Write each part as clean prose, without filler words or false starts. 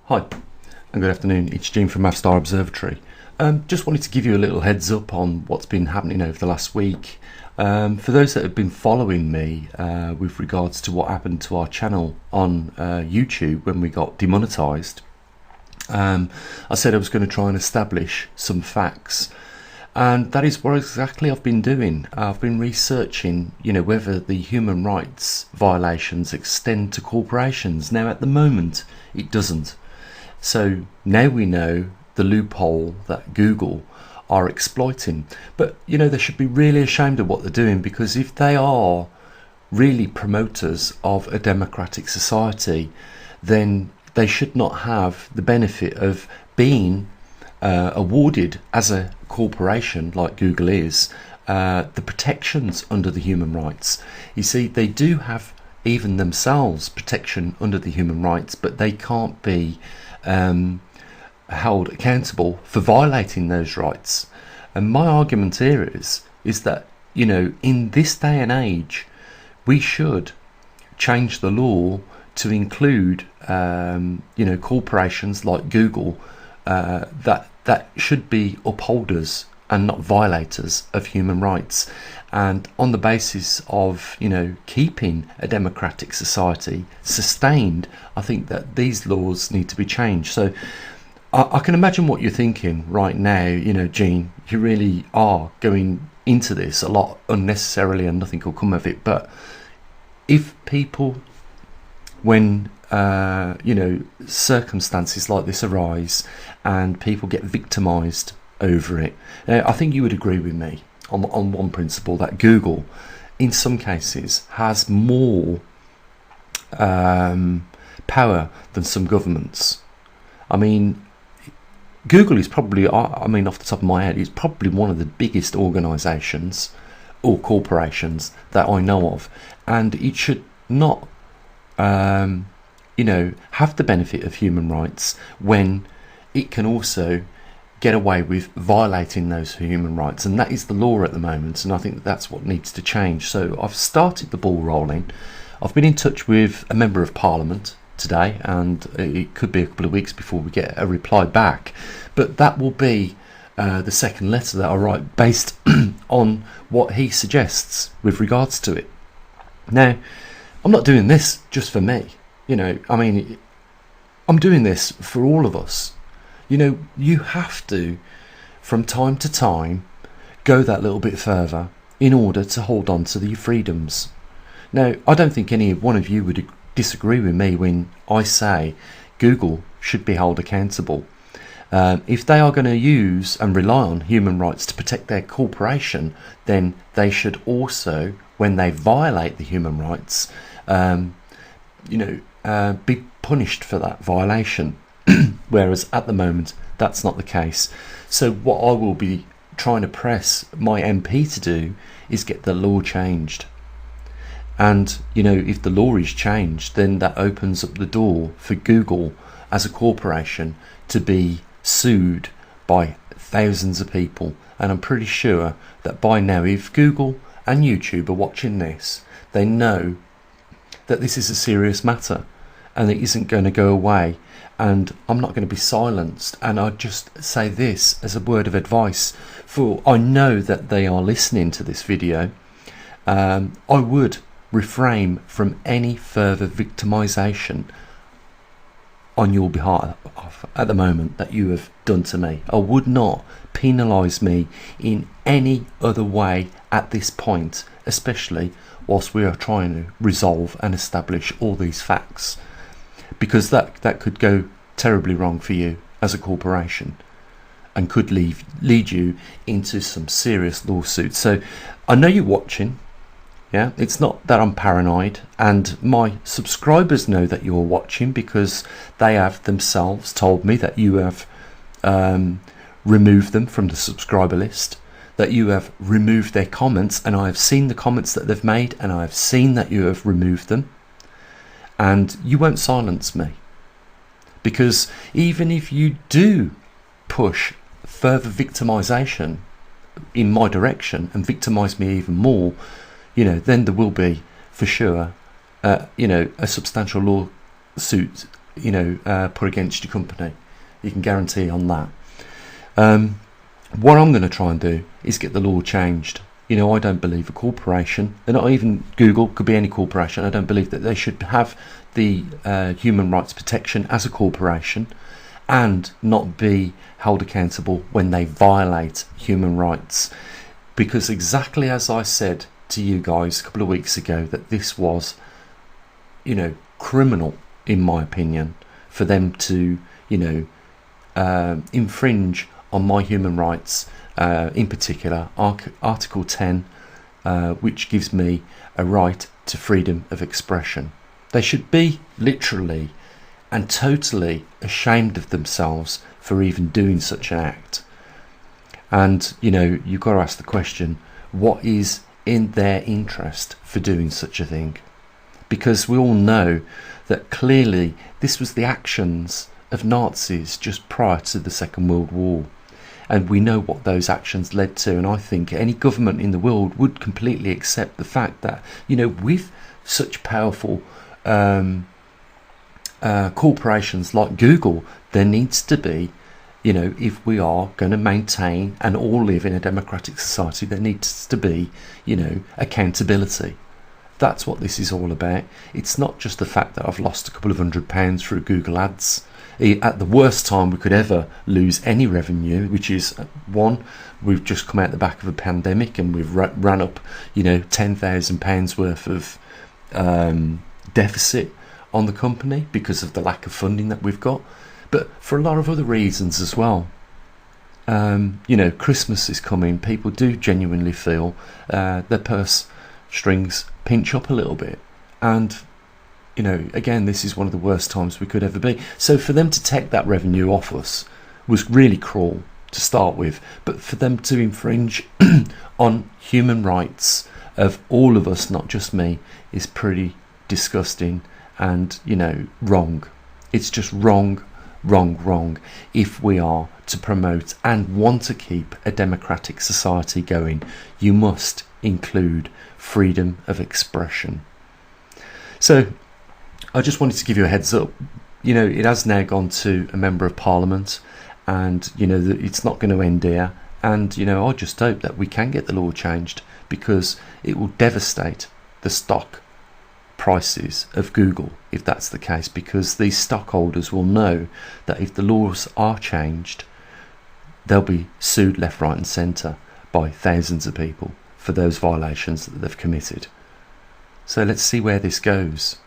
Hi, and good afternoon. It's Gene from Mavstar Observatory. Just wanted to give you a little heads up on what's been happening over the last week. For those that have been following me with regards to what happened to our channel on YouTube when we got demonetized, I said I was going to try and establish some facts. And that is what exactly I've been doing. I've been researching, whether the human rights violations extend to corporations. Now, at the moment, it doesn't. So now we know the loophole that Google are exploiting. But, they should be really ashamed of what they're doing, because if they are really promoters of a democratic society, then they should not have the benefit of being awarded as a corporation like Google is the protections under the human rights. You see, they do have even themselves protection under the human rights, but they can't be held accountable for violating those rights. And my argument here is that in this day and age we should change the law to include corporations like Google that should be upholders and not violators of human rights. And on the basis of keeping a democratic society sustained, I think that these laws need to be changed. So I can imagine what you're thinking right now. Gene, you really are going into this a lot unnecessarily and nothing will come of it. But if people, when circumstances like this arise and people get victimized over it, I think you would agree with me on one principle, that Google in some cases has more power than some governments. I mean, Google is probably, off the top of my head, is probably one of the biggest organisations or corporations that I know of, and it should not have the benefit of human rights when it can also get away with violating those human rights. And that is the law at the moment, and I think that's what needs to change. So I've started the ball rolling. I've been in touch with a member of Parliament today, and it could be a couple of weeks before we get a reply back, but that will be the second letter that I write based on what he suggests with regards to it. Now, I'm not doing this just for me. I'm doing this for all of us. You have to, from time to time, go that little bit further in order to hold on to the freedoms. Now, I don't think any one of you would disagree with me when I say Google should be held accountable. If they are going to use and rely on human rights to protect their corporation, then they should also, when they violate the human rights, be punished for that violation. Whereas at the moment that's not the case. So what I will be trying to press my MP to do is get the law changed. And if the law is changed, then that opens up the door for Google as a corporation to be sued by thousands of people. And I'm pretty sure that by now, if Google and YouTube are watching this, they know that this is a serious matter and it isn't going to go away. And I'm not going to be silenced. And I just say this as a word of advice, for I know that they are listening to this video. I would refrain from any further victimisation on your behalf at the moment that you have done to me. I would not penalise me in any other way at this point, especially whilst we are trying to resolve and establish all these facts, because that could go terribly wrong for you as a corporation and could lead you into some serious lawsuits. So I know you're watching. Yeah, it's not that I'm paranoid, and my subscribers know that you're watching because they have themselves told me that you have removed them from the subscriber list, that you have removed their comments, and I have seen the comments that they've made, and I have seen that you have removed them. And you won't silence me, because even if you do push further victimisation in my direction and victimise me even more, then there will be for sure a substantial lawsuit put against your company. You can guarantee on that. What I'm going to try and do is get the law changed. I don't believe a corporation, and not even Google, could be any corporation, I don't believe that they should have the human rights protection as a corporation and not be held accountable when they violate human rights. Because exactly as I said to you guys a couple of weeks ago, that this was, criminal, in my opinion, for them to, infringe on my human rights, in particular Article 10, which gives me a right to freedom of expression. They should be literally and totally ashamed of themselves for even doing such an act. And you've got to ask the question, what is in their interest for doing such a thing? Because we all know that clearly this was the actions of Nazis just prior to the Second World War, and we know what those actions led to. And I think any government in the world would completely accept the fact that with such powerful corporations like Google, there needs to be, if we are going to maintain and all live in a democratic society, there needs to be, accountability. That's what this is all about. It's not just the fact that I've lost a couple of £100 through Google Ads at the worst time we could ever lose any revenue, which is one, we've just come out the back of a pandemic and we've run up £10,000 worth of deficit on the company because of the lack of funding that we've got, but for a lot of other reasons as well. Christmas is coming. People do genuinely feel their purse strings pinch up a little bit, and again, this is one of the worst times we could ever be. So for them to take that revenue off us was really cruel to start with, but for them to infringe on human rights of all of us, not just me, is pretty disgusting and wrong. It's just wrong if we are to promote and want to keep a democratic society going. You must include freedom of expression. So I just wanted to give you a heads up. It has now gone to a member of parliament, and it's not going to end here. And I just hope that we can get the law changed, because it will devastate the stock prices of Google if that's the case, because these stockholders will know that if the laws are changed, they'll be sued left, right and centre by thousands of people for those violations that they've committed. So let's see where this goes.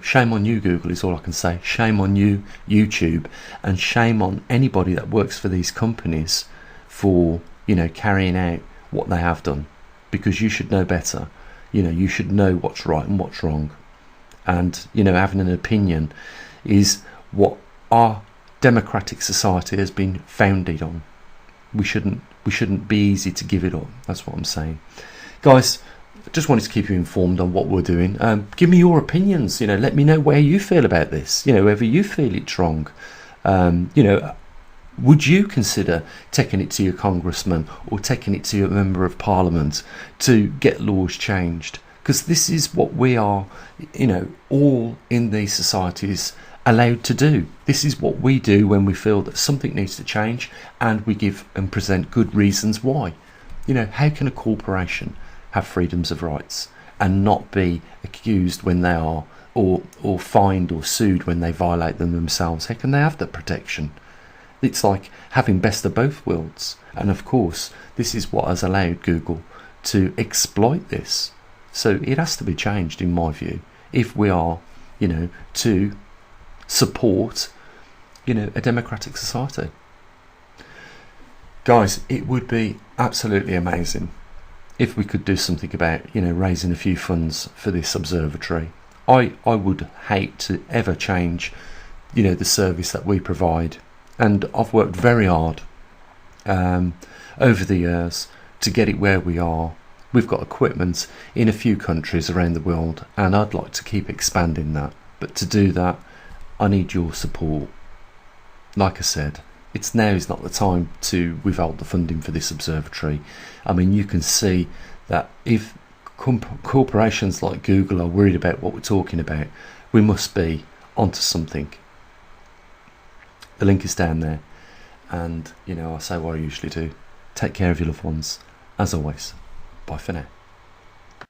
Shame on you, Google, is all I can say. Shame on you, YouTube, and shame on anybody that works for these companies for carrying out what they have done, because you should know better. You should know what's right and what's wrong, and having an opinion is what our democratic society has been founded on. We shouldn't be easy to give it up. That's what I'm saying, guys. Just wanted to keep you informed on what we're doing. Give me your opinions. Let me know where you feel about this. Whether you feel it's wrong. Would you consider taking it to your congressman or taking it to your member of parliament to get laws changed? Because this is what we are, all in these societies allowed to do. This is what we do when we feel that something needs to change, and we give and present good reasons why. How can a corporation have freedoms of rights and not be accused when they are, or fined or sued when they violate them themselves? How can they have that protection? It's like having best of both worlds. And of course, this is what has allowed Google to exploit this. So it has to be changed, in my view, if we are, to support, a democratic society. Guys, it would be absolutely amazing if we could do something about, raising a few funds for this observatory. I would hate to ever change, the service that we provide. And I've worked very hard over the years to get it where we are. We've got equipment in a few countries around the world, and I'd like to keep expanding that. But to do that, I need your support. Like I said, now is not the time to withhold the funding for this observatory. I mean, you can see that if corporations like Google are worried about what we're talking about, we must be onto something. The link is down there. And, you know, I say what I usually do. Take care of your loved ones. As always, bye for now.